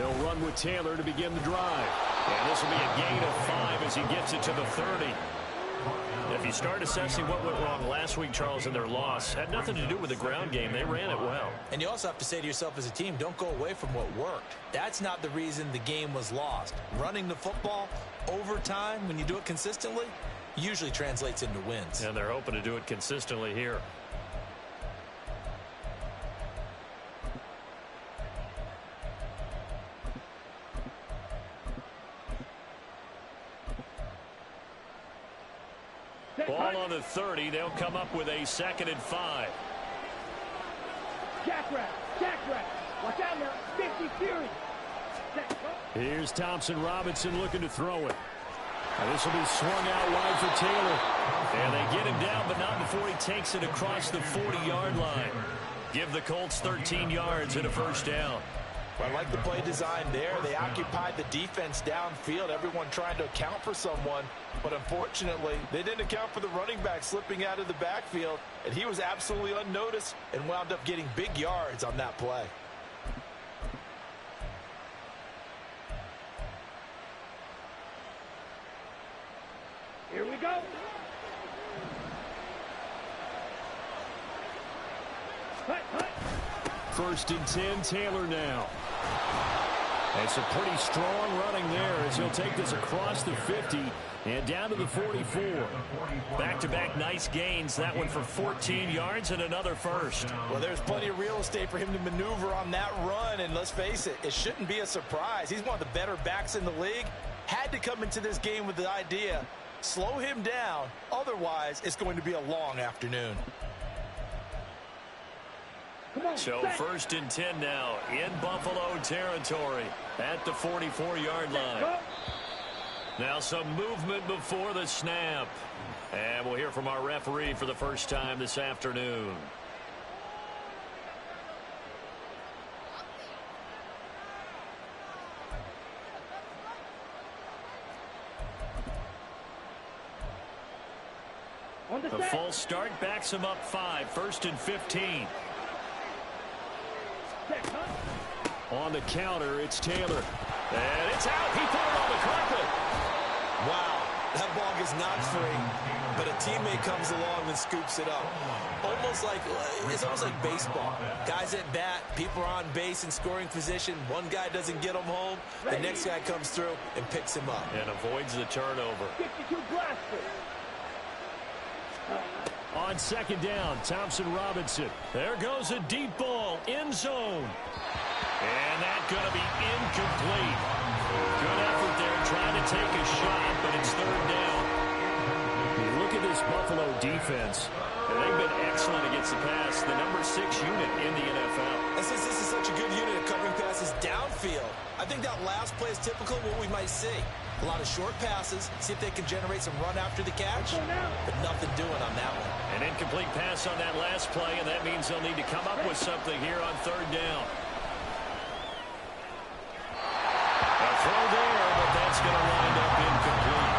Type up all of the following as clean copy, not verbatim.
They'll run with Taylor to begin the drive. And this will be a gain of 5 as he gets it to the 30. If you start assessing what went wrong last week, Charles, in their loss, had nothing to do with the ground game. They ran it well. And you also have to say to yourself as a team, don't go away from what worked. That's not the reason the game was lost. Running the football over time, when you do it consistently, usually translates into wins. And they're hoping to do it consistently here. Ball on the 30. They'll come up with a 2nd and 5. Jackrabbit. Watch out now. 50 Fury. Here's Thompson Robinson looking to throw it. And this will be swung out wide for Taylor. And they get him down, but not before he takes it across the 40-yard line. Give the Colts 13 yards and a first down. I like the play design there. They occupied the defense downfield, everyone trying to account for someone. But unfortunately, they didn't account for the running back slipping out of the backfield. And he was absolutely unnoticed and wound up getting big yards on that play. Here we go. Hut. 1st and 10, Taylor now. It's a pretty strong running there as he'll take this across the 50 and down to the 44. Back-to-back nice gains. That one for 14 yards and another first. Well, there's plenty of real estate for him to maneuver on that run, and let's face it, it shouldn't be a surprise. He's one of the better backs in the league. Had to come into this game with the idea, slow him down, otherwise it's going to be a long afternoon. So 1st and 10 now in Buffalo territory at the 44-yard line. Now some movement before the snap. And we'll hear from our referee for the first time this afternoon. The false start backs him up 5. 1st and 15. On the counter, it's Taylor. And it's out. He put it on the carpet. Wow, that ball gets knocked free, but a teammate comes along and scoops it up. It's almost like baseball. Guys at bat, people are on base in scoring position. One guy doesn't get him home. The next guy comes through and picks him up. And avoids the turnover. 52 Blaster. On 2nd down, Thompson Robinson. There goes a deep ball, end zone. And that's going to be incomplete. Good effort there trying to take a shot, but it's 3rd down. You look at this Buffalo defense, and they've been excellent against the pass, the number 6 unit in the NFL. And since this is such a good unit of covering passes downfield, I think that last play is typical of what we might see. A lot of short passes, see if they can generate some run after the catch, but nothing doing on that one. An incomplete pass on that last play, and that means they'll need to come up with something here on 3rd down. A throw there, but that's going to wind up incomplete.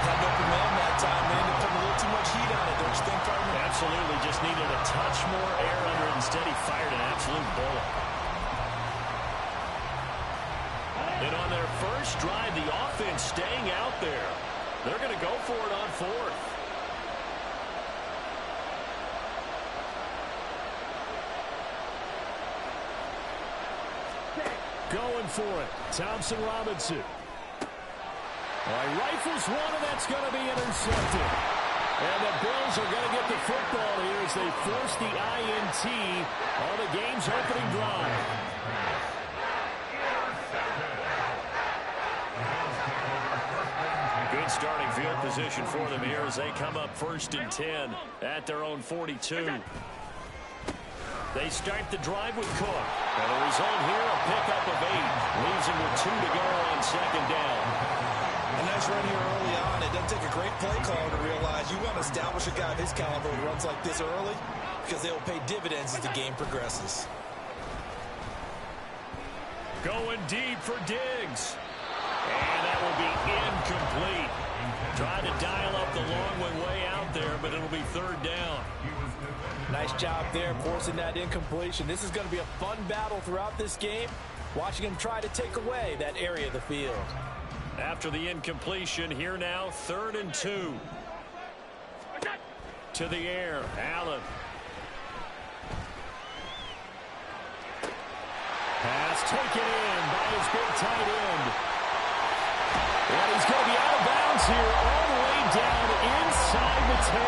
Had no command that time. They ended up putting a little too much heat on it, don't you think, partner? Absolutely, just needed a touch more air under it. Instead, he fired an absolute bullet. And on their first drive, the offense staying out there. They're going to go for it on 4th. Going for it. Thompson Robinson. Rifles one, and that's going to be intercepted. And the Bills are going to get the football here as they force the INT on the game's opening drive. Good starting field position for them here as they come up 1st and 10 at their own 42. They start the drive with Cook. And the result here, a pickup of 8. Leaves him with 2 to go on 2nd down. A nice run here early on. It doesn't take a great play caller to realize you want to establish a guy of his caliber who runs like this early because they will pay dividends as the game progresses. Going deep for Diggs. And that will be incomplete. Tried to dial up the long one way out there, but it'll be 3rd down. Nice job there forcing that incompletion. This is going to be a fun battle throughout this game. watching him try to take away that area of the field. After the incompletion, here now, 3rd and 2. To the air, Allen. Pass taken in by his big tight end. And he's going to be out of bounds here all the way down inside the 10.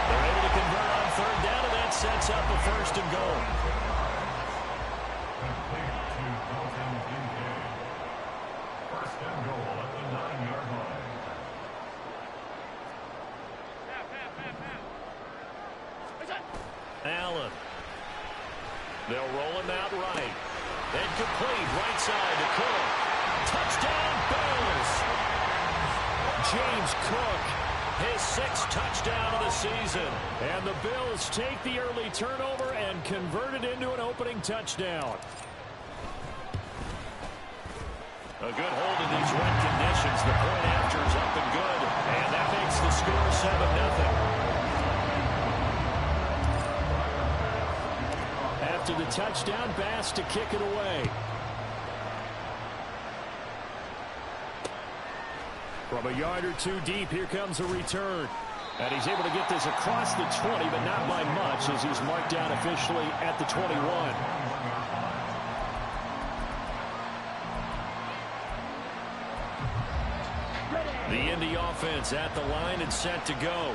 They're able to convert on 3rd down, and that sets up a 1st and goal. Allen. They'll roll him out right. And complete right side to Cook. Touchdown, Bills. James Cook, his 6th touchdown of the season. And the Bills take the early turnover and convert it into an opening touchdown. A good hold in these wet conditions. The point after is up and good. And that makes the score 7-0. After the touchdown, Bass to kick it away. From a yard or 2 deep, here comes a return. And he's able to get this across the 20, but not by much, as he's marked down officially at the 21. The Indy offense at the line and set to go.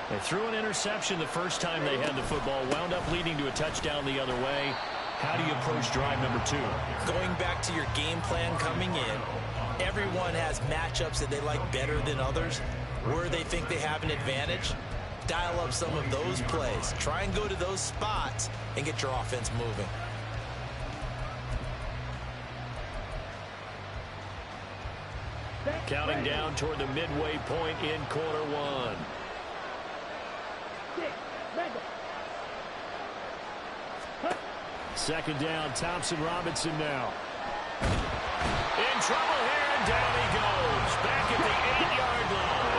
They threw an interception the first time they had the football, wound up leading to a touchdown the other way. How do you approach drive number 2? Going back to your game plan coming in, everyone has matchups that they like better than others. Where they think they have an advantage, dial up some of those plays. Try and go to those spots and get your offense moving. Counting down toward the midway point in quarter 1. Second down, Thompson Robinson now. In trouble here, and down he goes. Back at the 8-yard line.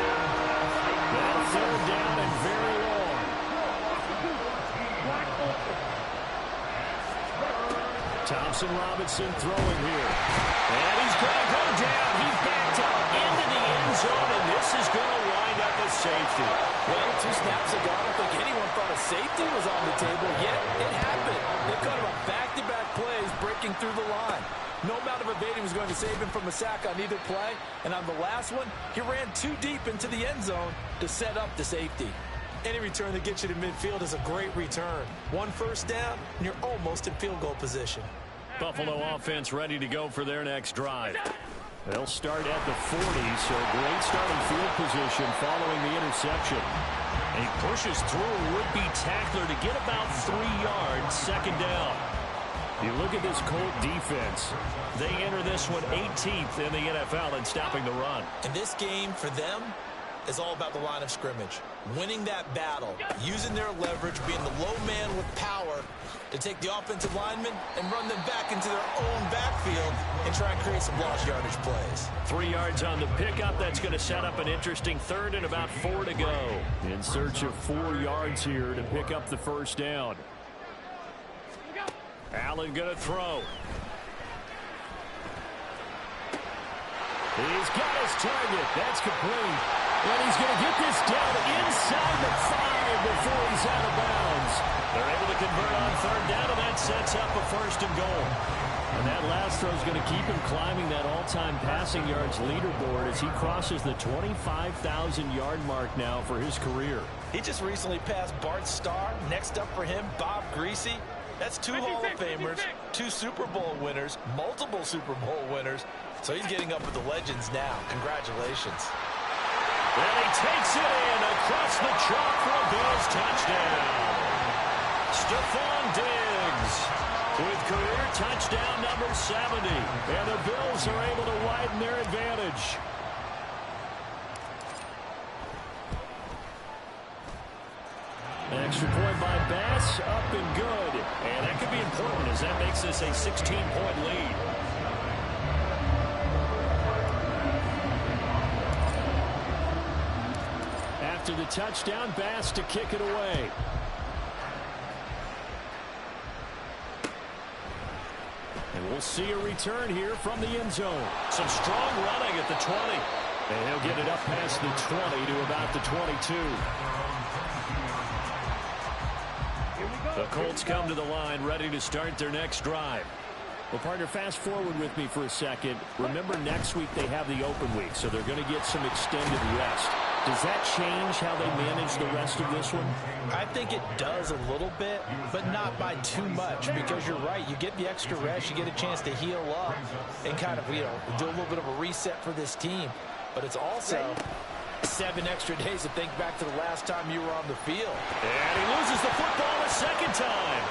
Now 3rd down and very long. Thompson Robinson throwing here. And he's going to go down. He's backed up into the end zone, and this is going to wind up a safety. Well, 2 snaps ago, I don't think anyone thought a safety was on the table, yet it happened. They cut him back-to-back plays breaking through the line. No amount of evading was going to save him from a sack on either play, and on the last one, he ran too deep into the end zone to set up the safety. Any return that gets you to midfield is a great return. 1 first down, and you're almost in field goal position. Buffalo offense ready to go for their next drive. They'll start at the 40, so great starting field position following the interception. And he pushes through a would-be tackler to get about 3 yards, 2nd down. You look at this Colt defense. They enter this one 18th in the NFL in stopping the run. And this game for them is all about the line of scrimmage. Winning that battle, using their leverage, being the low man with power to take the offensive linemen and run them back into their own backfield and try and create some lost yardage plays. 3 yards on the pickup. That's going to set up an interesting 3rd and about 4 to go. In search of 4 yards here to pick up the 1st down. Allen going to throw. He's got his target. That's complete. And he's going to get this down inside the 5 before he's out of bounds. They're able to convert on 3rd down, and that sets up a 1st and goal. And that last throw is going to keep him climbing that all-time passing yards leaderboard as he crosses the 25,000-yard mark now for his career. He just recently passed Bart Starr. Next up for him, Bob Greasy. That's 2 Hall of Famers, 2 Super Bowl winners, multiple Super Bowl winners. So he's getting up with the legends now. Congratulations. And he takes it in across the chalk for a Bills touchdown. Stephon Diggs with career touchdown number 70. And the Bills are able to widen their advantage. Extra point by Bass, up and good. And that could be important as that makes this a 16-point lead. After the touchdown, Bass to kick it away. And We'll see a return here from the end zone. Some strong running at the 20. And he'll get it up past the 20 to about the 22. The Colts come to the line, ready to start their next drive. Well, partner, fast forward with me for a second. Remember, next week they have the open week, so they're going to get some extended rest. Does that change how they manage the rest of this one? I think it does a little bit, but not by too much, because you're right. You get the extra rest, you get a chance to heal up and kind of, do a little bit of a reset for this team. But it's also 7 extra days to think back to the last time you were on the field. And he loses the football a second time.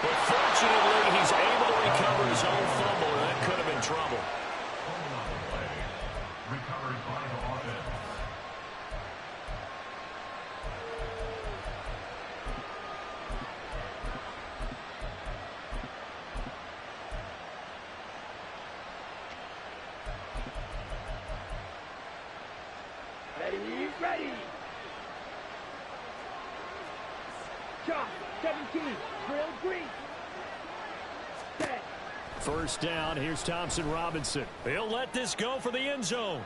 But fortunately, he's able to recover his own fumble, and that could have been trouble. Ready. Chop, 17, drill green. Set. First down, here's Thompson Robinson. He'll let this go for the end zone.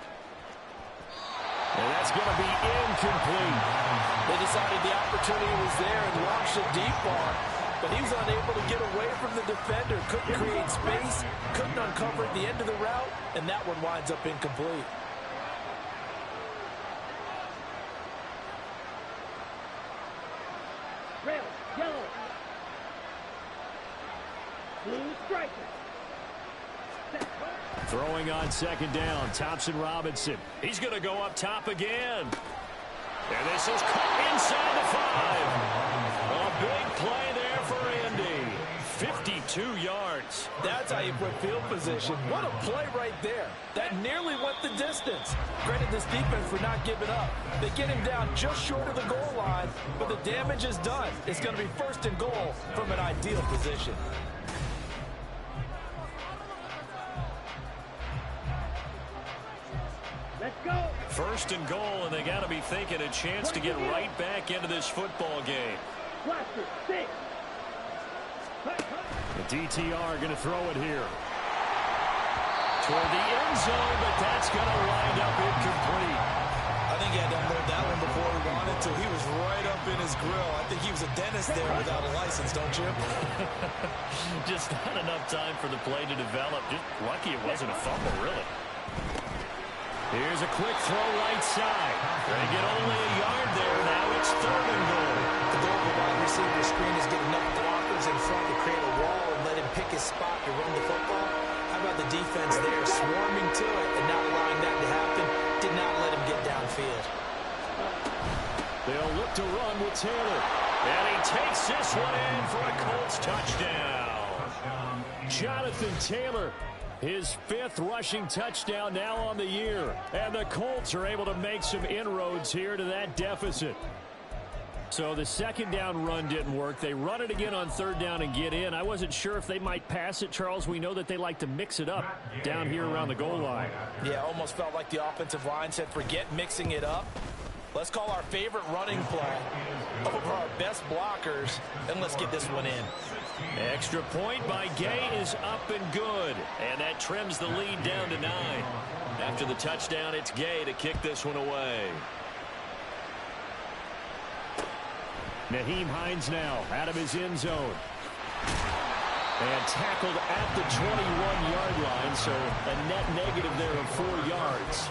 And that's going to be incomplete. They decided the opportunity was there and launched a deep ball, but he was unable to get away from the defender. Couldn't create space, couldn't uncover at the end of the route, and that one winds up incomplete. Red, yellow. Blue striker. Set. Throwing on second down, Thompson Robinson. He's going to go up top again. And this is caught inside the 5. A big play there for Andy. 52 yards. That's how you put field position. What a play right there. That nearly went the distance. Credit this defense for not giving up. They get him down just short of the goal line, but the damage is done. It's going to be first and goal from an ideal position. Let's go. First and goal, and they got to be thinking a chance to get right back into this football game. Blaster, 6. The DTR going to throw it here. Toward the end zone, but that's going to wind up incomplete. I think he had to unload that one before he wanted to. He was right up in his grill. I think he was a dentist there without a license, don't you? Just not enough time for the play to develop. Just lucky it wasn't a fumble, really. Here's a quick throw right side. They get only a yard there. Now it's third and goal. The goal of the wide receiver screen is get enough blockers in front to create a wall and let him pick his spot to run the football. How about the defense there swarming to it and not allowing that to happen? Did not let him get downfield. They'll look to run with Taylor. And he takes this one in for a Colts touchdown. Jonathan Taylor, his 5th rushing touchdown now on the year. And the Colts are able to make some inroads here to that deficit. So the second down run didn't work. They run it again on third down and get in. I wasn't sure if they might pass it, Charles. We know that they like to mix it up down here around the goal line. Yeah, almost felt like the offensive line said, forget mixing it up. Let's call our favorite running play over our best blockers, and let's get this one in. Extra point by Gay is up and good. And that trims the lead down to 9. After the touchdown, it's Gay to kick this one away. Nyheim Hines now out of his end zone. And tackled at the 21-yard line, so a net negative there of 4 yards.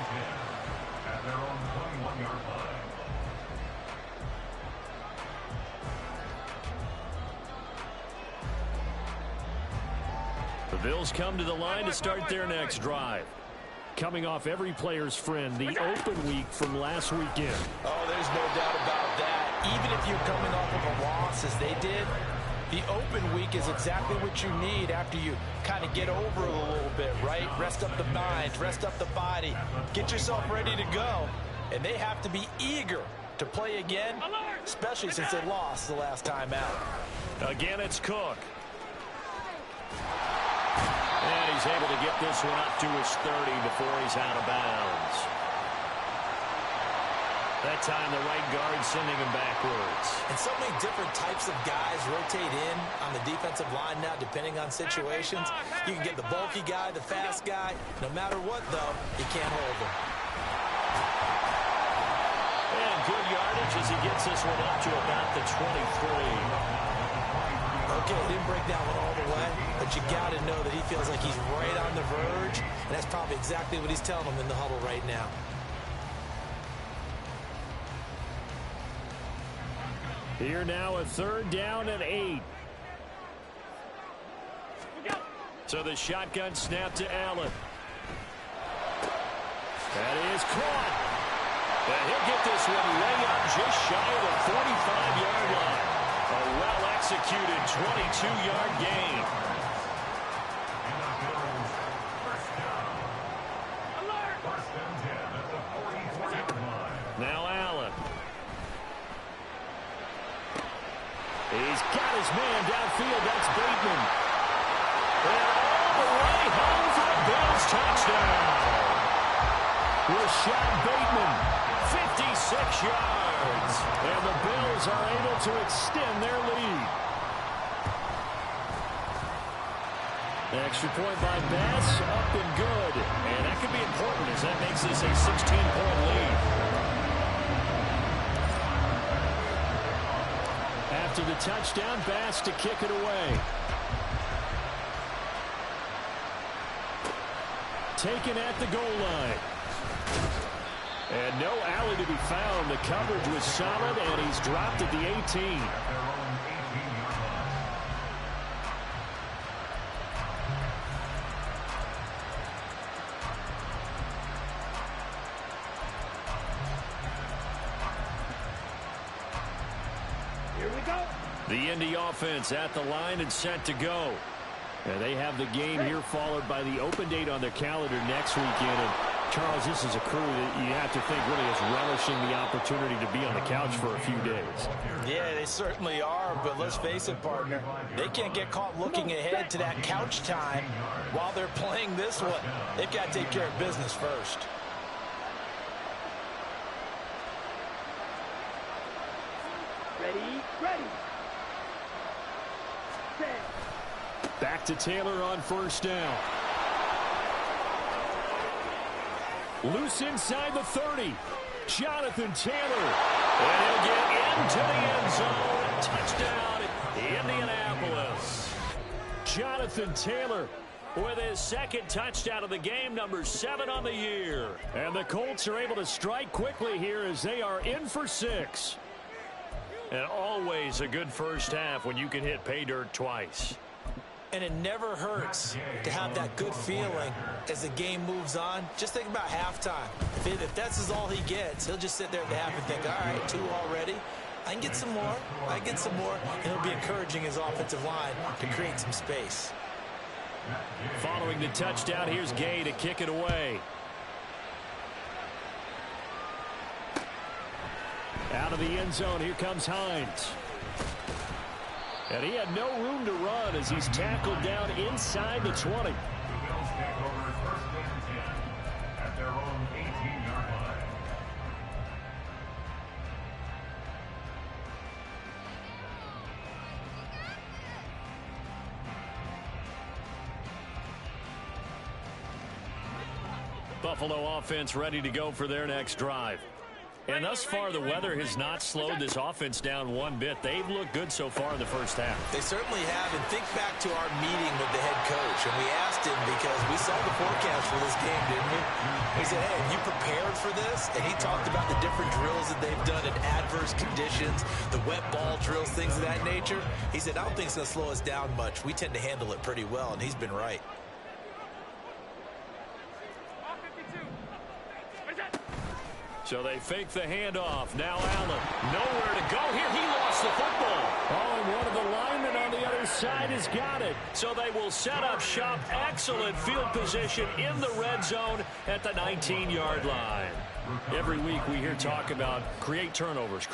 The Bills come to the line to start their next drive. Coming off every player's friend, the open week from last weekend. Oh, there's no doubt about that. Even if you're coming off of a loss as they did, the open week is exactly what you need after you kind of get over it a little bit, right? Rest up the mind, rest up the body, get yourself ready to go. And they have to be eager to play again, especially since they lost the last time out. Again, it's Cook. And he's able to get this one up to his 30 before he's out of bounds. That time the right guard sending him backwards. And so many different types of guys rotate in on the defensive line now, depending on situations. You can get the bulky guy, the fast guy. No matter what, though, you can't hold him. And good yardage as he gets this one up to about the 23. Okay, didn't break that one all the way, but you got to know that he feels like he's right on the verge, and that's probably exactly what he's telling them in the huddle right now. Here now a 3rd down and 8. So the shotgun snap to Allen. That is caught. And he'll get this one way up just shy of the 45-yard line. A well-executed 22-yard gain. Now Allen. He's got his man downfield. That's Bateman. And all the way home for the Bills touchdown. Rashad Bateman, 56 yards. And the Bills are able to extend their lead. The extra point by Bass, up and good. And that could be important as that makes this a 16-point lead. After the touchdown, Bass to kick it away. Taken at the goal line. And no alley to be found. The coverage was solid, and he's dropped at the 18. The Indy offense at the line and set to go. And they have the game here followed by the open date on their calendar next weekend. And Charles, this is a crew that you have to think really is relishing the opportunity to be on the couch for a few days. Yeah, they certainly are, but let's face it, partner. They can't get caught looking ahead to that couch time while they're playing this one. They've got to take care of business first. Ready. Back to Taylor on 1st down. Loose inside the 30. Jonathan Taylor. And he'll get into the end zone. Touchdown, Indianapolis. Jonathan Taylor with his 2nd touchdown of the game, number 7 on the year. And the Colts are able to strike quickly here as they are in for 6. And always a good first half when you can hit pay dirt twice. And it never hurts to have that good feeling as the game moves on. Just think about halftime. If that's all he gets, he'll just sit there at the half and think, all right, 2 already. I can get some more. And he'll be encouraging his offensive line to create some space. Following the touchdown, here's Gay to kick it away. Out of the end zone, here comes Hines. And he had no room to run as he's tackled down inside the 20. Buffalo offense ready to go for their next drive. And thus far, the weather has not slowed this offense down one bit. They've looked good so far in the first half. They certainly have. And think back to our meeting with the head coach. And we asked him because we saw the forecast for this game, didn't we? We said, hey, have you prepared for this? And he talked about the different drills that they've done in adverse conditions, the wet ball drills, things of that nature. He said, I don't think it's going to slow us down much. We tend to handle it pretty well, and he's been right. So they fake the handoff. Now Allen. Nowhere to go here. He lost the football. Oh, and one of the linemen on the other side has got it. So they will set up shop. Excellent field position in the red zone at the 19-yard line. Every week we hear talk about create turnovers.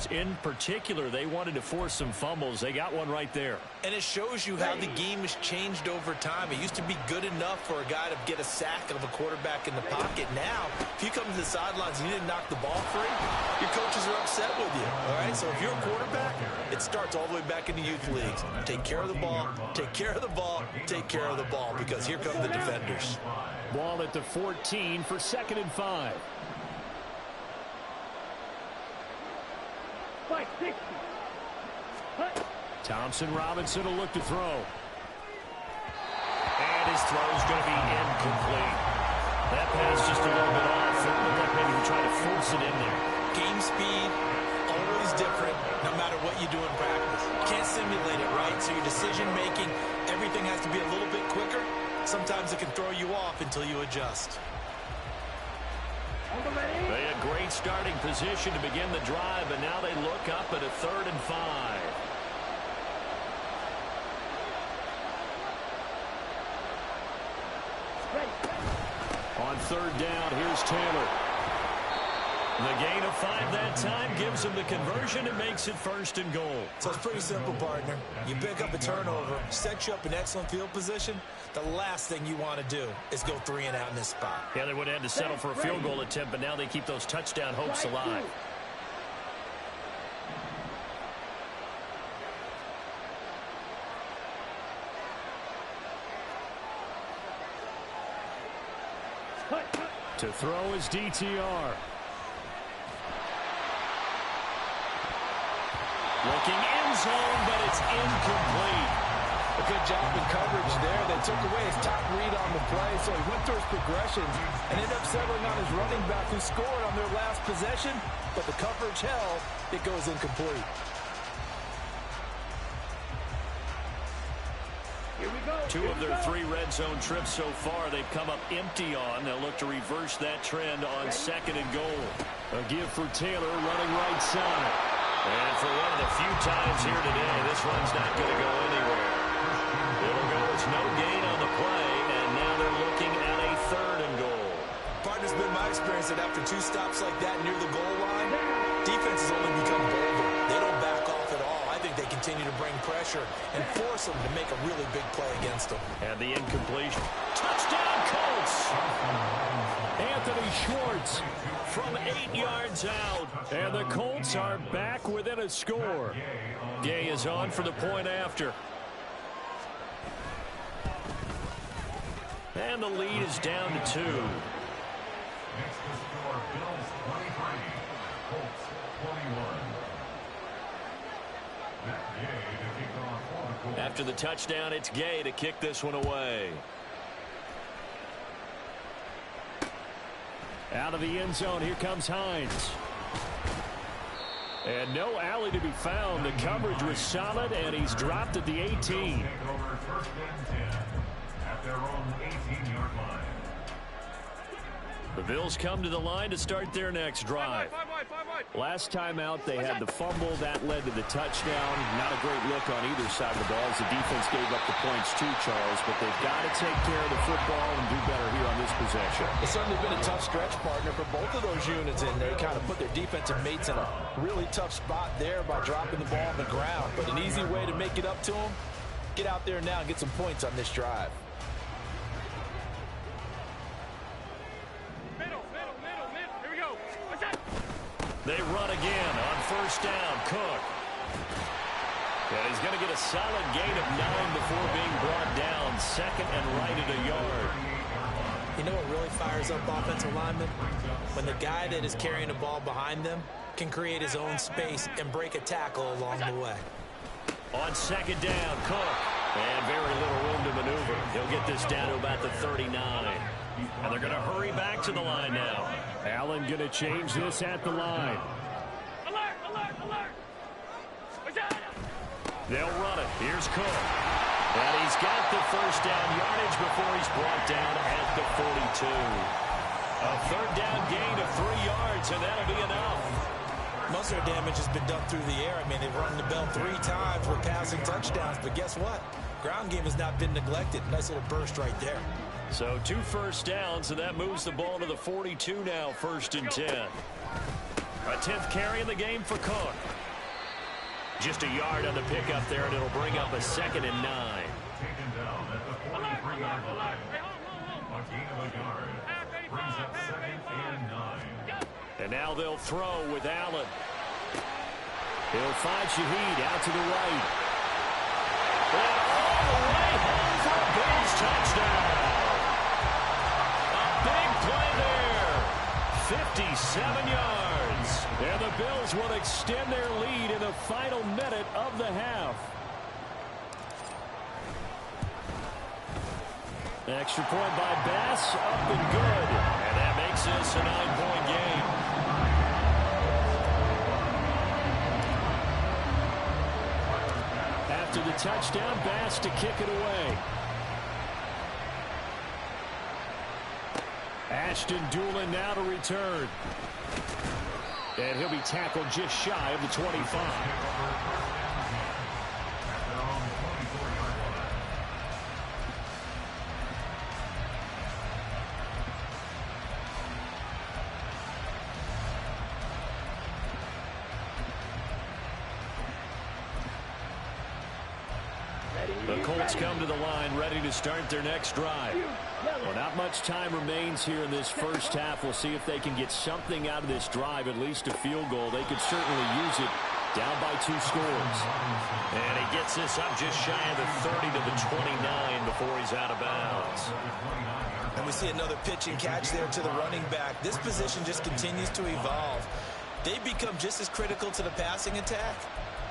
In particular, they wanted to force some fumbles. They got one right there. And it shows you how the game has changed over time. It used to be good enough for a guy to get a sack of a quarterback in the pocket. Now, if you come to the sidelines and you didn't knock the ball free, your coaches are upset with you. All right? So if you're a quarterback, it starts all the way back in the youth leagues. Take care of the ball, take care of the ball, take care of the ball, because here come the defenders. Ball at the 14 for 2nd and 5. 560. Thompson Robinson will look to throw. And his throw is going to be incomplete. That pass just a little bit off. It looked like maybe he tried to force it in there. Game speed, always different, no matter what you do in practice. You can't simulate it, right? So your decision-making, everything has to be a little bit quicker. Sometimes it can throw you off until you adjust. They had great starting position to begin the drive, and now they look up at a 3rd and 5. On 3rd down, here's Taylor. The gain of 5 that time gives him the conversion and makes it 1st and goal. So it's pretty simple, partner. You pick up a turnover, set you up in excellent field position. The last thing you want to do is go 3 and out in this spot. Yeah, they would have had to settle for a field goal attempt, but now they keep those touchdown hopes alive. To throw is DTR. Looking end zone, but it's incomplete. A good job in coverage there. They took away his top read on the play, so he went through his progressions and ended up settling on his running back who scored on their last possession, but the coverage held. It goes incomplete. Here we go. 2 of their 3 red zone trips so far they've come up empty on. They'll look to reverse that trend on 2nd and goal. A give for Taylor running right side. And for one of the few times here today, this run's not going to go anywhere. It'll go. It's no gain on the play, and now they're looking at a 3rd and goal. Partner's been my experience that after 2 stops like that near the goal line, defenses only become bolder. They don't back off at all. I think they continue to bring pressure and force them to make a really big play against them. And the incompletion. Touchdown, Colts! Anthony Schwartz from 8 yards out. And the Colts are back within a score. Gay is on for the point after. And the lead is down to 2. After the touchdown, it's Gay to kick this one away. Out of the end zone, here comes Hines. And no alley to be found. The coverage was solid, and he's dropped at the 18. The Bills come to the line to start their next drive. Last time out, they had the fumble. That led to the touchdown. Not a great look on either side of the ball as the defense gave up the points too, Charles. But they've got to take care of the football and do better here on this possession. It's certainly been a tough stretch, partner, for both of those units in there. Kind of put their defensive mates in a really tough spot there by dropping the ball on the ground. But an easy way to make it up to them, get out there now and get some points on this drive. They run again on 1st down. Cook. And he's going to get a solid gain of 9 before being brought down. 2nd and right at a yard. You know what really fires up offensive linemen? When the guy that is carrying the ball behind them can create his own space and break a tackle along the way. On 2nd down, Cook. And very little room to maneuver. He'll get this down to about the 39. And they're going to hurry back to the line now. Allen going to change this at the line. Alert, alert, alert. They'll run it. Here's Cook. And he's got the 1st down yardage before he's brought down at the 42. A 3rd down gain of 3 yards, and that'll be enough. Most of their damage has been done through the air. I mean, they've rung the bell 3 times with passing touchdowns, but guess what? Ground game has not been neglected. Nice little burst right there. So 2 first downs, and that moves the ball to the 42 now, 1st and 10. A 10th carry in the game for Cook. Just a yard on the pickup there, and it'll bring up a 2nd and 9. And now they'll throw with Allen. He'll find Shaheed out to the right. And all the way home for a Bills touchdown. A big play there. 57 yards. And the Bills will extend their lead in the final minute of the half. Extra point by Bass, up and good. And that makes this a 9-point game. After the touchdown, Bass to kick it away. Ashton Dulin now to return. And he'll be tackled just shy of the 25. The Colts come to the line ready to start their next drive. Well, not much time remains here in this first half. We'll see if they can get something out of this drive, at least a field goal. They could certainly use it down by 2 scores. And he gets this up just shy of the 30 to the 29 before he's out of bounds. And we see another pitch and catch there to the running back. This position just continues to evolve. They become just as critical to the passing attack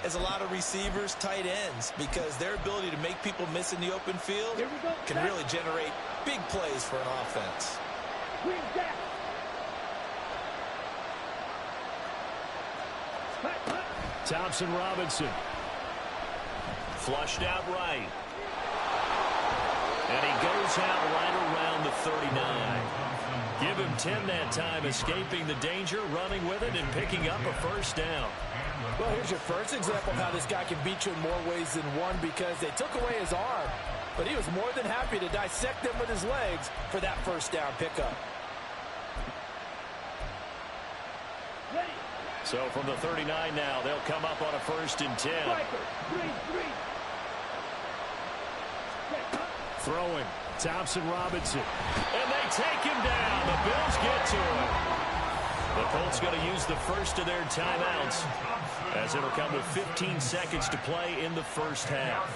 as a lot of receivers, tight ends, because their ability to make people miss in the open field can really generate big plays for an offense. Thompson Robinson. Flushed out right. And he goes out right around the 39. Give him 10 that time, escaping the danger, running with it, and picking up a first down. Well, here's your first example of how this guy can beat you in more ways than one, because they took away his arm, but he was more than happy to dissect them with his legs for that first down pickup. So from the 39 now, they'll come up on a 1st and 10. Throwing, Thompson Robinson. And they take him down. The Bills get to him. The Colts going to use the first of their timeouts, as it'll come with 15 seconds to play in the first half.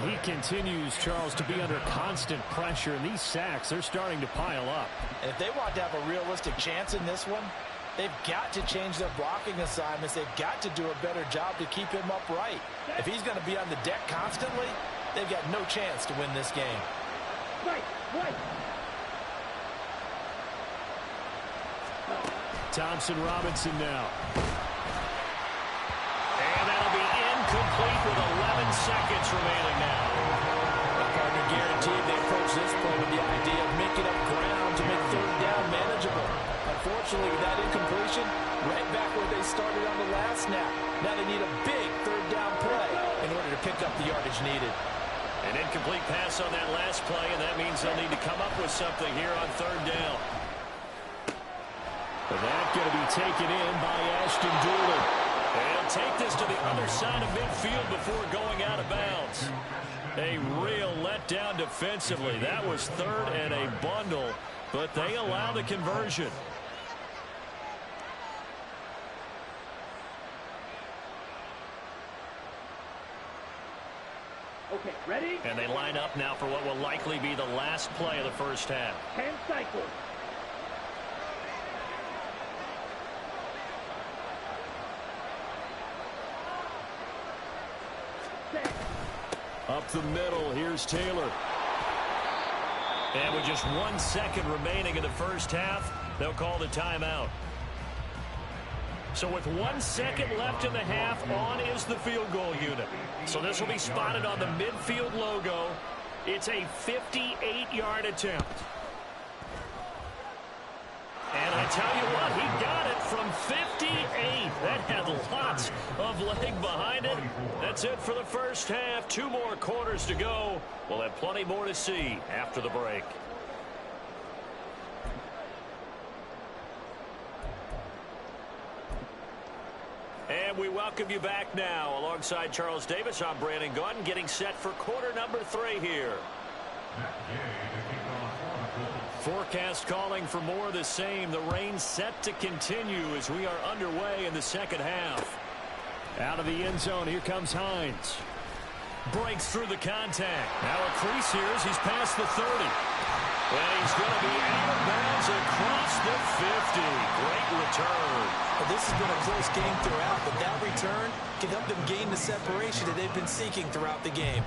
He continues, Charles, to be under constant pressure, and these sacks, they're starting to pile up. And if they want to have a realistic chance in this one, they've got to change their blocking assignments. They've got to do a better job to keep him upright. If he's going to be on the deck constantly, they've got no chance to win this game. Thompson Robinson now. And that'll be incomplete with 11 seconds remaining now. Partner guaranteed they approach this play with the idea of making up ground to make 3rd down manageable. Unfortunately, with that incompletion, right back where they started on the last snap. Now they need a big 3rd down play in order to pick up the yardage needed. An incomplete pass on that last play, and that means they'll need to come up with something here on 3rd down. And that's going to be taken in by Ashton Dulin. And he'll take this to the other side of midfield before going out of bounds. A real letdown defensively. That was 3rd and a bundle, but they allow the conversion. Okay, ready? And they line up now for what will likely be the last play of the first half. 10 cycles. Up the middle, here's Taylor. And with just 1 second remaining in the first half, they'll call the timeout. So with 1 second left in the half, on is the field goal unit. So this will be spotted on the midfield logo. It's a 58-yard attempt. And I tell you what, he got it from 58. That had lots of leg behind it. That's it for the first half. 2 more quarters to go. We'll have plenty more to see after the break. And we welcome you back now. Alongside Charles Davis, I'm Brandon Gaudin, getting set for quarter number 3 here. Forecast calling for more of the same. The rain set to continue as we are underway in the second half. Out of the end zone, here comes Hines. Breaks through the contact. Now a crease here as he's past the 30. And he's going to be out of bounds across the 50. Great return. Well, this has been a close game throughout, but that return can help them gain the separation that they've been seeking throughout the game.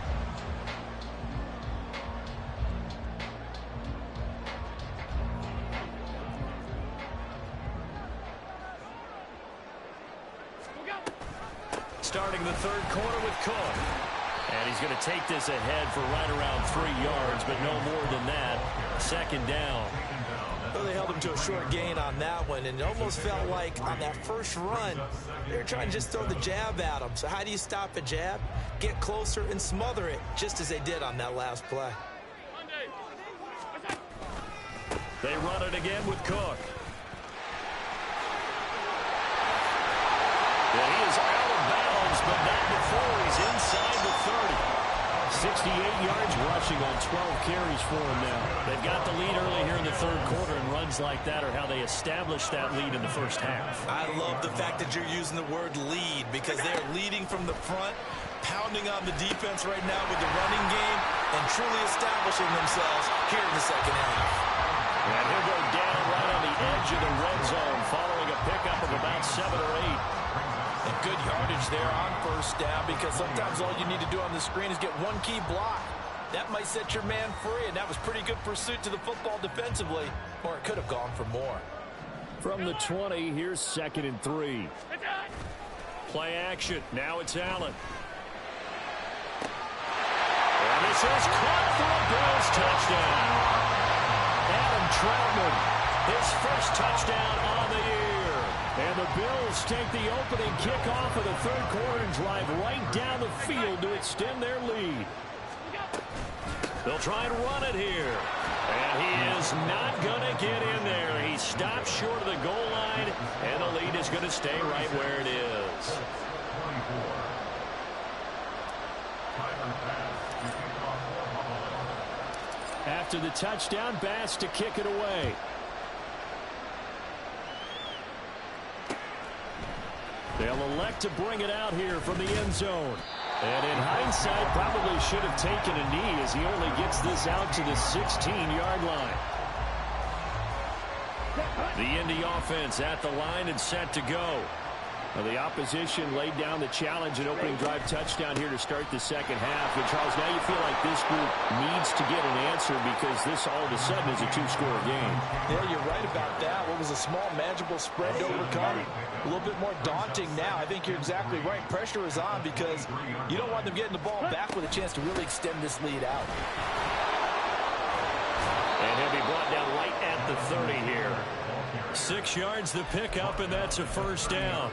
Starting the third quarter with Cook. And he's going to take this ahead for right around 3 yards, but no more than that. Second down. Well, they held him to a short gain on that one, and it almost felt like on that first run, they were trying to just throw the jab at him. So how do you stop a jab? Get closer and smother it, just as they did on that last play. They run it again with Cook. And he is out of bounds, but not before he's inside the 30. 68 yards rushing on 12 carries for him now. They've got the lead early here in the third quarter, and runs like that are how they established that lead in the first half. I love the fact that you're using the word lead, because they're leading from the front, pounding on the defense right now with the running game, and truly establishing themselves here in the second half. And he'll go down right on the edge of the red zone following a pickup of about 7 or 8. And good yardage there on first down, because sometimes all you need to do on the screen is get one key block. That might set your man free, and that was pretty good pursuit to the football defensively, or it could have gone for more. From the 20, here's 2nd and 3. Play action. Now it's Allen. And this is caught for a Bills touchdown. Adam Troutman, his first touchdown on the year. And the Bills take the opening kickoff of the third quarter and drive right down the field to extend their lead. They'll try and run it here. And he is not going to get in there. He stops short of the goal line, and the lead is going to stay right where it is. After the touchdown, Bass to kick it away. They'll elect to bring it out here from the end zone. And in hindsight, probably should have taken a knee as he only gets this out to the 16-yard line. The Indy offense at the line and set to go. Now the opposition laid down the challenge and opening drive touchdown here to start the second half. And Charles, now you feel like this group needs to get an answer, because this all of a sudden is a 2-score game. Yeah, you're right about that. What was a small, manageable spread to overcome, a little bit more daunting now. I think you're exactly right. Pressure is on, because you don't want them getting the ball back with a chance to really extend this lead out. And he'll be brought down right at the 30 here. 6 yards the pickup, and that's a first down.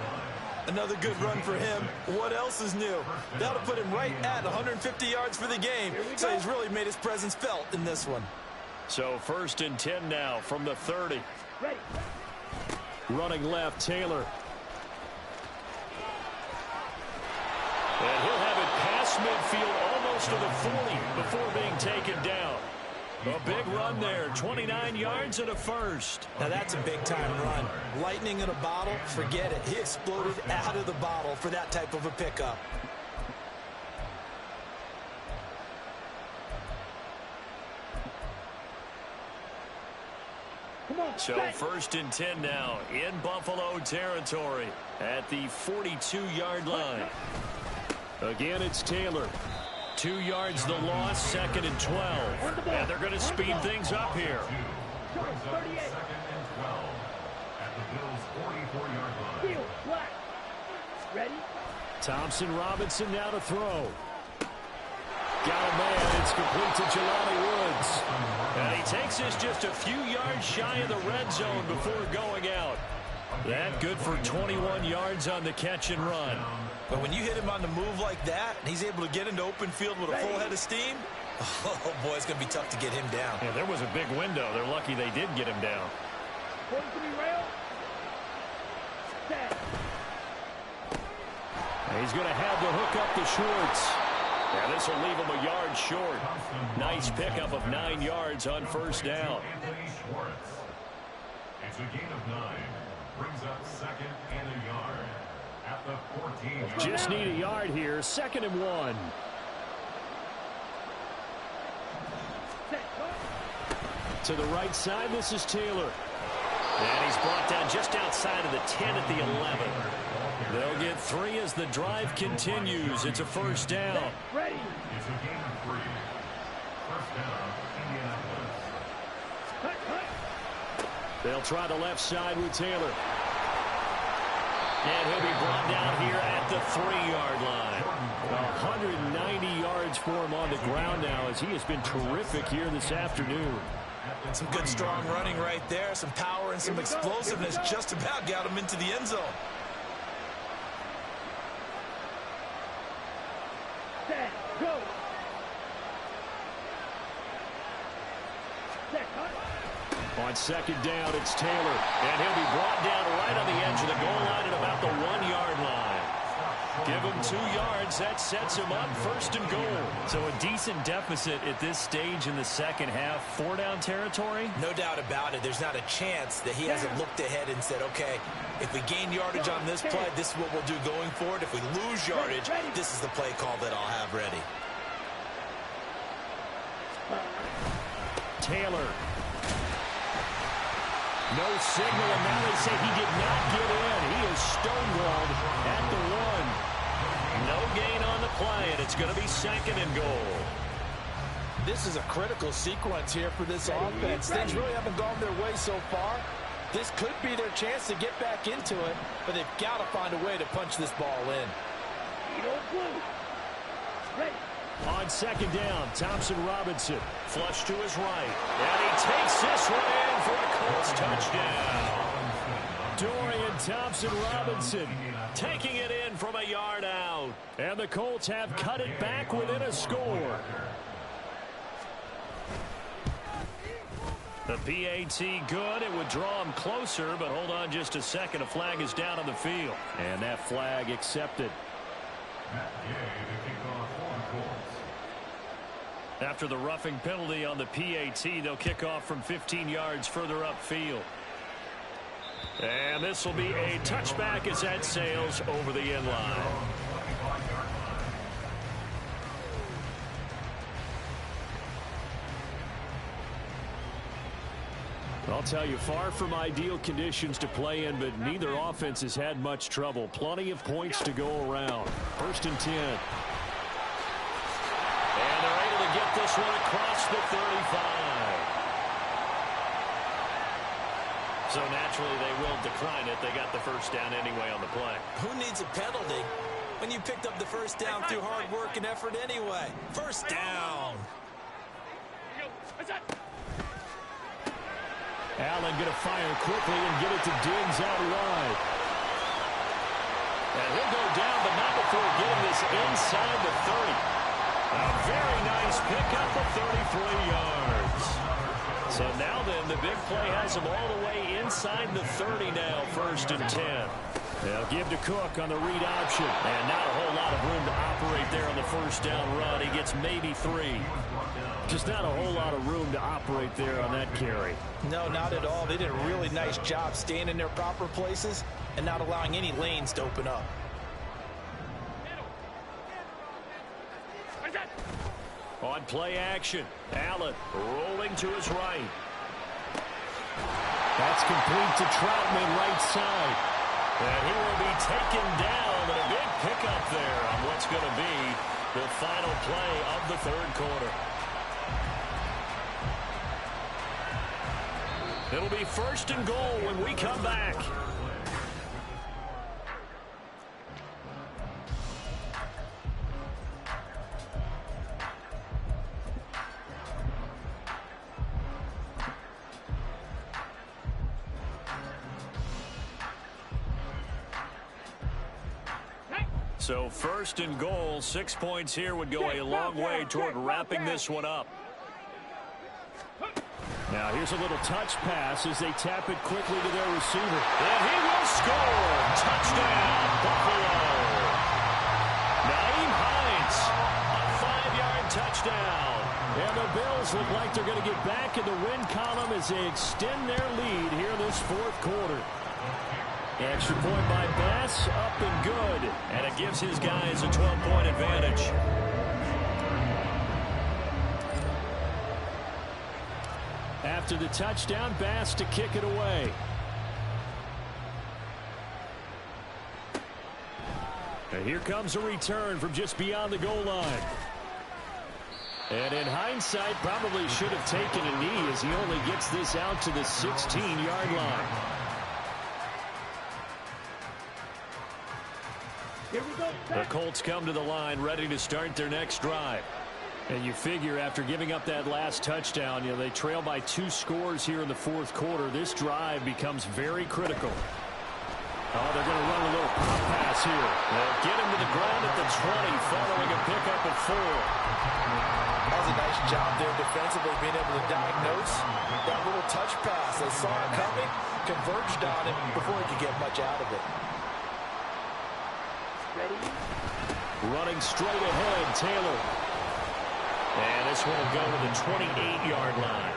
Another good run for him. What else is new? That'll put him right at 150 yards for the game. So he's really made his presence felt in this one. So 1st and 10 now from the 30. Running left, Taylor. And he'll have it past midfield almost to the 40 before being taken down. A big run there, 29 yards and a first. Now that's a big-time run. Lightning in a bottle, forget it. He exploded out of the bottle for that type of a pickup. So 1st and 10 now in Buffalo territory at the 42-yard line. Again, it's Taylor. 2 yards the loss, 2nd and 12. And they're going to speed things up here. Thompson Robinson now to throw. Got a man. It's complete to Jelani Woods. And he takes this just a few yards shy of the red zone before going out. That good for 21 yards on the catch and run. But when you hit him on the move like that, and he's able to get into open field with a full head of steam, oh, boy, it's going to be tough to get him down. Yeah, there was a big window. They're lucky they did get him down. He's going to have to hook up to Schwartz. And this will leave him a yard short. Nice pickup of 9 yards on first down. It's a gain of 9. Brings up second and a yard at the 14. Just need a yard here. 2nd and 1. To the right side, this is Taylor. And he's brought down just outside of the 10 at the 11. They'll get 3 as the drive continues. It's a first down. Ready. It's a gain of 3. First down, Indianapolis. They'll try the left side with Taylor. And he'll be brought down here at the 3-yard line. 190 yards for him on the ground now as he has been terrific here this afternoon. Some good strong running right there. Some power and some explosiveness just about got him into the end zone. Set. Go. Set. On 2nd down, it's Taylor. And he'll be brought down right on the edge of the goal line at about the 1-yard line. Give him 2 yards. That sets him up 1st and goal. So a decent deficit at this stage in the second half. 4-down territory? No doubt about it. There's not a chance that he hasn't looked ahead and said, okay, if we gain yardage on this play, this is what we'll do going forward. If we lose yardage, this is the play call that I'll have ready. Taylor. No signal, and now they say he did not get in. He is stonewalled at the 1. No gain on the play, and it's going to be 2nd and goal. This is a critical sequence here for this offense. Things really haven't gone their way so far. This could be their chance to get back into it, but they've got to find a way to punch this ball in. Ready. On 2nd down, Thompson Robinson. Flush to his right. And he takes this one in for a Colts touchdown. Dorian Thompson-Robinson taking it in from a yard out. And the Colts have cut it back within a score. The PAT good. It would draw him closer, but hold on just a second. A flag is down on the field. And that flag accepted. After the roughing penalty on the PAT, they'll kick off from 15 yards further upfield. And this will be a touchback as that sails over the end line. I'll tell you, far from ideal conditions to play in, but neither offense has had much trouble. Plenty of points to go around. 1st and 10. And they're able to get this one across the 35. So naturally they will decline it. They got the first down anyway on the play. Who needs a penalty when you picked up the first down through hard work and effort anyway? First down. Allen going to fire quickly and get it to Diggs out wide. And he'll go down, but not before getting this inside the 30. A very nice pickup of 33 yards. So now then, the big play has him all the way inside the 30 now, 1st and 10. They'll give to Cook on the read option. And not a whole lot of room to operate there on the first down run. He gets maybe 3. Just not a whole lot of room to operate there on that carry. No, not at all. They did a really nice job staying in their proper places and not allowing any lanes to open up. On play action, Allen rolling to his right. That's complete to Troutman, right side. And he will be taken down, and a big pickup there on what's going to be the final play of the 3rd quarter. It'll be 1st and goal when we come back. So 1st and goal, 6 points here would go a long way toward wrapping this one up. Now here's a little touch pass as they tap it quickly to their receiver. And he will score! Touchdown, Buffalo! touchdown. And the Bills look like they're going to get back in the win column as they extend their lead here in this fourth quarter. Extra point by Bass, up and good. And it gives his guys a 12-point advantage. After the touchdown, Bass to kick it away. And here comes a return from just beyond the goal line. And in hindsight, probably should have taken a knee as he only gets this out to the 16-yard line. Here we go. The Colts come to the line ready to start their next drive. And you figure after giving up that last touchdown, they trail by 2 scores here in the fourth quarter. This drive becomes very critical. Oh, they're going to run a little pop pass here. They'll get him to the ground at the 20 following a pickup at 4. That was a nice job there defensively, being able to diagnose that little touch pass. They saw it coming, converged on it before he could get much out of it. Ready? Running straight ahead, Taylor. And this one will go to the 28-yard line.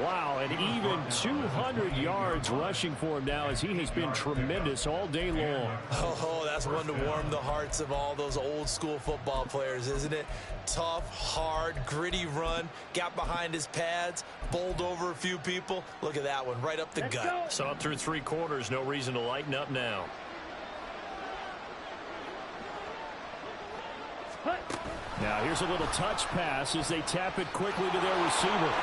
Wow, and even 200 yards rushing for him now as he has been tremendous all day long. Oh, that's one to warm the hearts of all those old school football players, isn't it? Tough, hard, gritty run, got behind his pads, bowled over a few people. Look at that one, right up the gut. Go. So up through 3 quarters, no reason to lighten up now. Now here's a little touch pass as they tap it quickly to their receiver.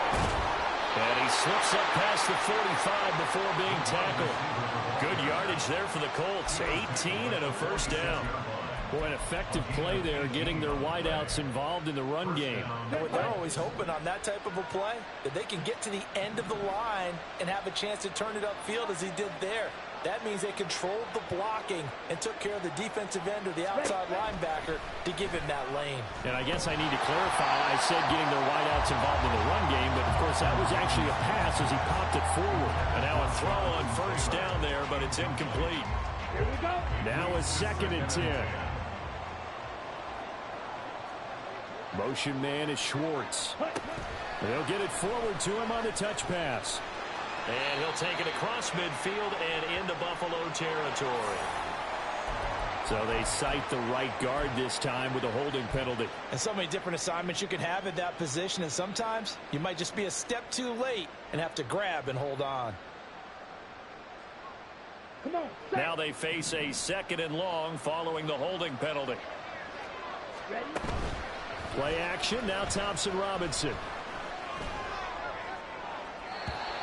And he slips up past the 45 before being tackled. Good yardage there for the Colts. 18 and a first down. Boy, an effective play there, getting their wideouts involved in the run game. And what they're always hoping on that type of a play, that they can get to the end of the line and have a chance to turn it upfield as he did there. That means they controlled the blocking and took care of the defensive end or the outside linebacker to give him that lane. And I guess I need to clarify, I said getting their wideouts involved in the run game, but of course that was actually a pass as he popped it forward. And now a throw on first down there, but it's incomplete. Here we go. Now a 2nd and 10. Motion man is Schwartz. They'll get it forward to him on the touch pass. And he'll take it across midfield and into Buffalo territory. So they cite the right guard this time with a holding penalty. And so many different assignments you can have at that position, and sometimes you might just be a step too late and have to grab and hold on. Come on. Now they face a 2nd and long following the holding penalty. Ready? Play action, now Thompson Robinson.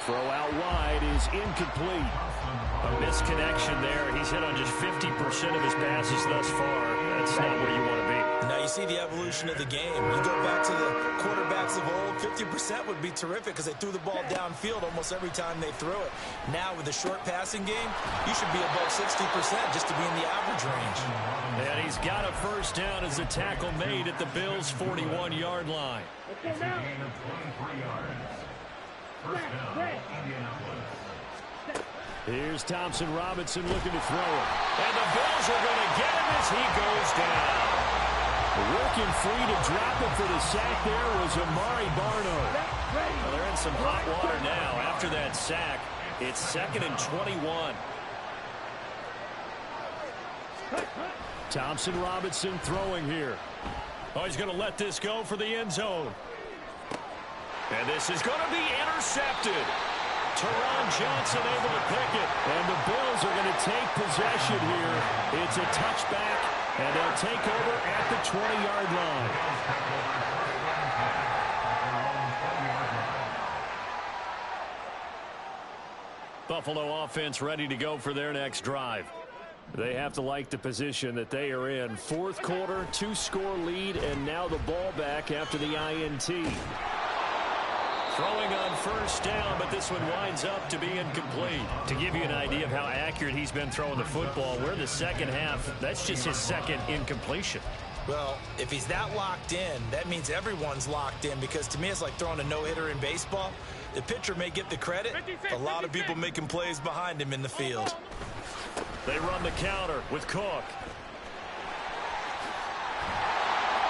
Throw out wide is incomplete. A misconnection there. He's hit on just 50% of his passes thus far. That's not where you want to be. Now you see the evolution of the game. You go back to the quarterbacks of old, 50% would be terrific because they threw the ball downfield almost every time they threw it. Now with the short passing game, you should be above 60% just to be in the average range. And he's got a first down as the tackle made at the Bills' 41-yard line. Let's go now. Here's Thompson Robinson looking to throw it. And the Bills are going to get him as he goes down. Working free to drop it for the sack there was Amari Barno. Well, they're in some hot water now after that sack. It's 2nd and 21. Thompson Robinson throwing here. Oh, he's going to let this go for the end zone. And this is going to be intercepted. Teron Johnson able to pick it. And the Bills are going to take possession here. It's a touchback, and they'll take over at the 20-yard line. Buffalo offense ready to go for their next drive. They have to like the position that they are in. Fourth quarter, 2-score lead, and now the ball back after the INT. Throwing on first down, but this one winds up to be incomplete. To give you an idea of how accurate he's been throwing the football, we're in the second half. That's just his 2nd incompletion. Well, if he's that locked in, that means everyone's locked in, because to me it's like throwing a no-hitter in baseball. The pitcher may get the credit. A lot of people making plays behind him in the field. They run the counter with Cook.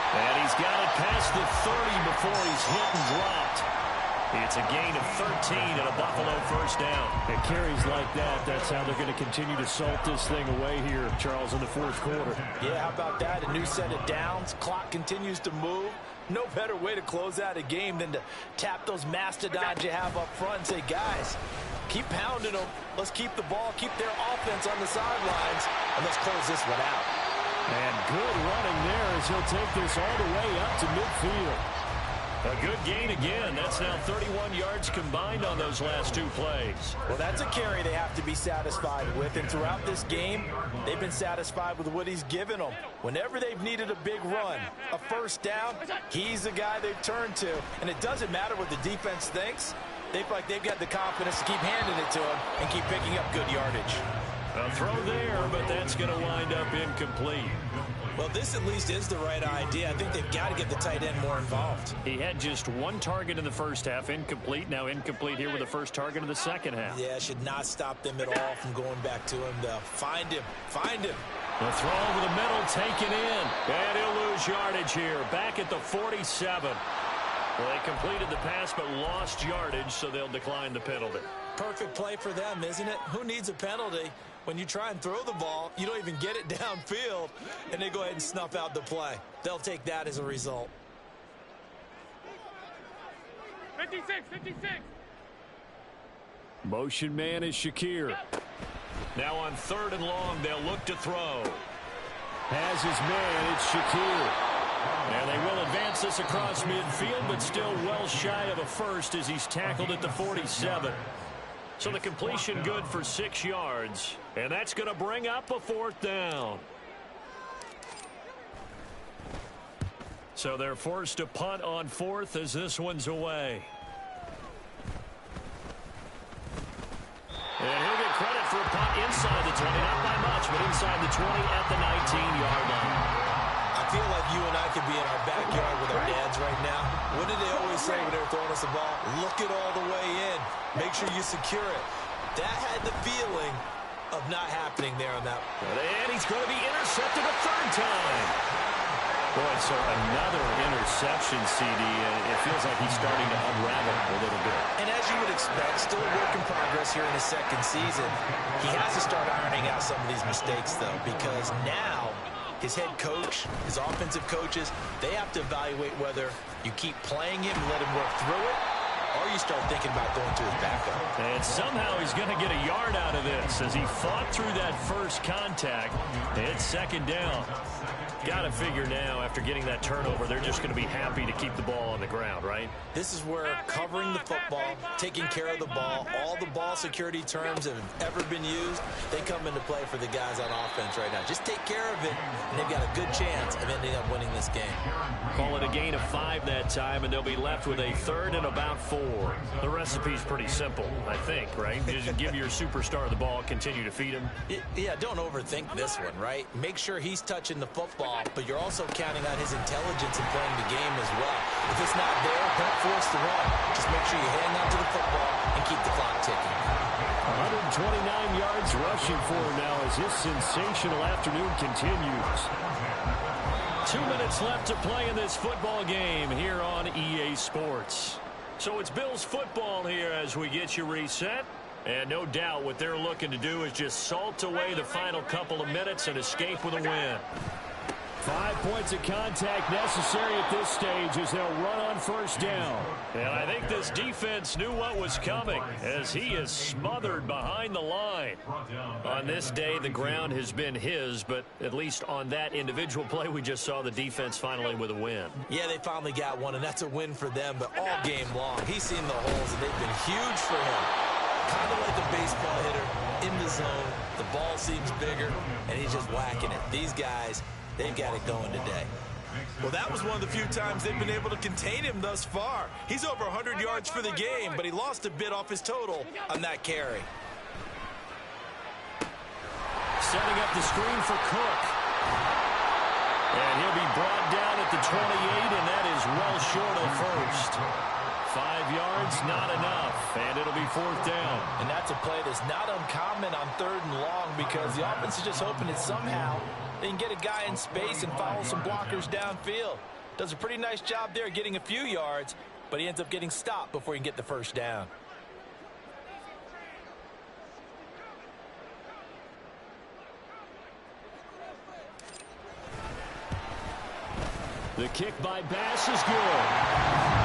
And he's got it past the 30 before he's hit and dropped. It's a gain of 13 and a Buffalo first down. At carries like that, that's how they're going to continue to salt this thing away here, Charles, in the fourth quarter. Yeah, how about that? A new set of downs. Clock continues to move. No better way to close out a game than to tap those mastodons you have up front and say, guys, keep pounding them. Let's keep the ball, keep their offense on the sidelines, and let's close this one out. And good running there as he'll take this all the way up to midfield. A good gain again. That's now 31 yards combined on those last two plays. Well, that's a carry they have to be satisfied with. And throughout this game, they've been satisfied with what he's given them. Whenever they've needed a big run, a first down, he's the guy they've turned to. And it doesn't matter what the defense thinks. They feel like they've got the confidence to keep handing it to him and keep picking up good yardage. A throw there, but that's going to wind up incomplete. Well, this at least is the right idea. I think they've got to get the tight end more involved. He had just one target in the first half, incomplete. Now incomplete here with the first target of the second half. Yeah, should not stop them at all from going back to him, though. Find him. Find him. The throw over the middle, taken in. And he'll lose yardage here. Back at the 47. Well, they completed the pass but lost yardage, so they'll decline the penalty. Perfect play for them, isn't it? Who needs a penalty? When you try and throw the ball, you don't even get it downfield, and they go ahead and snuff out the play. They'll take that as a result. 56, 56. Motion man is Shakir. Now on 3rd and long, they'll look to throw. Has his man, it's Shakir. And they will advance this across midfield, but still well shy of a first as he's tackled at the 47. So the completion good for 6 yards. And that's going to bring up a 4th down. So they're forced to punt on 4th as this one's away. And he'll get credit for a punt inside the 20. Not by much, but inside the 20 at the 19-yard line. I feel like you and I could be in our backyard with our dads right now. What did they always say when they were throwing us the ball? Look it all the way in. Make sure you secure it. That had the feeling of not happening there on that. And he's going to be intercepted a 3rd time. Boy, so another interception, CD. It feels like he's starting to unravel a little bit. And as you would expect, still a work in progress here in his 2nd season. He has to start ironing out some of these mistakes, though, because now his head coach, his offensive coaches, they have to evaluate whether you keep playing him and let him work through it, or you start thinking about going to his backup. And somehow he's going to get a yard out of this as he fought through that first contact. It's 2nd down. Got to figure now, after getting that turnover, they're just going to be happy to keep the ball on the ground, right? This is where covering the football, taking care of the ball, all the ball security terms that have ever been used, they come into play for the guys on offense right now. Just take care of it, and they've got a good chance of ending up winning this game. Call it a gain of 5 that time, and they'll be left with a 3rd and about 4. The recipe's pretty simple, I think, right? Just give your superstar the ball, continue to feed him. Yeah, don't overthink this one, right? Make sure he's touching the football, but you're also counting on his intelligence in playing the game as well. If it's not there, don't force the run. Just make sure you hang on to the football and keep the clock ticking. 129 yards rushing for him now as his sensational afternoon continues. 2 minutes left to play in this football game here on EA Sports. So it's Bills football here as we get you reset. And no doubt what they're looking to do is just salt away the final couple of minutes and escape with a win. 5 points of contact necessary at this stage as they'll run on 1st down. And I think this defense knew what was coming as he is smothered behind the line. On this day, the ground has been his, but at least on that individual play, we just saw the defense finally with a win. Yeah, they finally got one, and that's a win for them, but all game long, he's seen the holes, and they've been huge for him. Kind of like a baseball hitter in the zone. The ball seems bigger, and he's just whacking it. These guys, they've got it going today. Well, that was one of the few times they've been able to contain him thus far. He's over 100 yards for the game, but he lost a bit off his total on that carry. Setting up the screen for Cook. And he'll be brought down at the 28, and that is well short of first. 5 yards, not enough, and it'll be 4th down. And that's a play that's not uncommon on 3rd and long because the offense is just hoping that somehow they can get a guy in space and follow some blockers downfield. Does a pretty nice job there getting a few yards, but he ends up getting stopped before he can get the first down. The kick by Bass is good.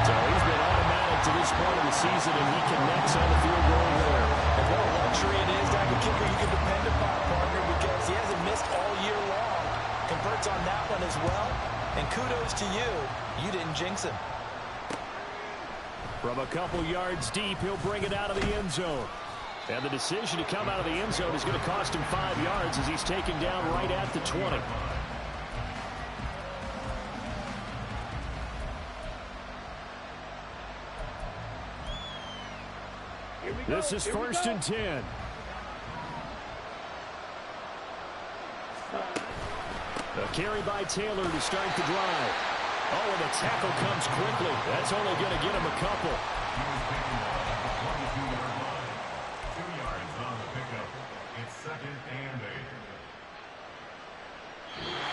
So he's been automatic to this point of the season, and he connects on the field goal there. And what a luxury it is to have a kicker you can depend upon, partner, because he hasn't missed all year long. Converts on that one as well. And kudos to you. You didn't jinx him. From a couple yards deep, he'll bring it out of the end zone. And the decision to come out of the end zone is going to cost him 5 yards as he's taken down right at the 20. This is 1st and 10. A carry by Taylor to start the drive. Oh, and the tackle comes quickly. That's only going to get him a couple.